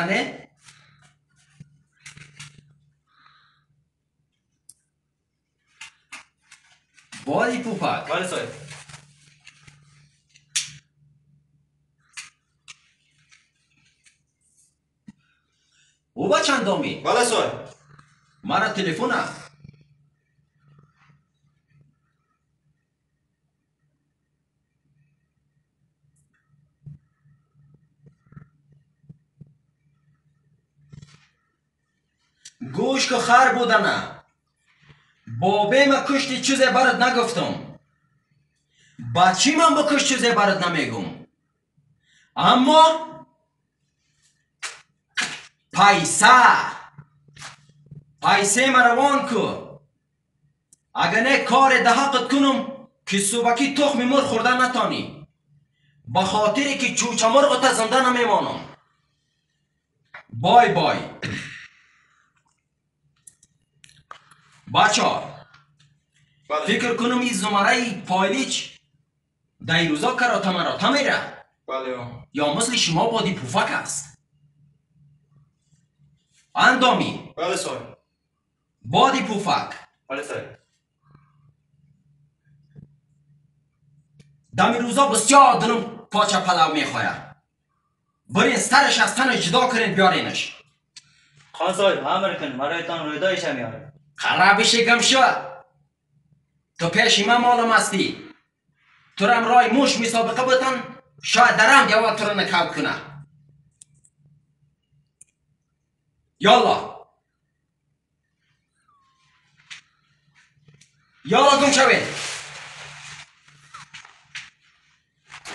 نه بادی پوپک. بله صاحب. او با چندمی؟ بله صاحب. مرا تلفن گوش که خر بودنه بابه ما کشتی چیزی برات نگفتم بچی من بکش چیزی برات نمیگم اما پیسه ما روان کو اگه نه کار دهقت کنم که صبحکی تخم مرغ خوردن نتانی با خاطری که چوچه مرغ تا زنده نمیمانم بای بای بچه بله. فکر کنم این زمره پایلیچ در روزا کراته مراته میره بله. یا مثل شما بادی پوفک است اندامی بله صاحب. بادی پوفک بله صاحب. دمی روزا بسیار دلم پاچه پلو میخواه برین سرش از تن جدا کنین بیارینش خان صاحب امر کن مرایتان رویدایش میاره. خرابش گم شو تو پیش من معلوم هستی تو رم رای موش مسابقه بتن شاید درم جواب تو رو نکاب کنه یالا گم شوین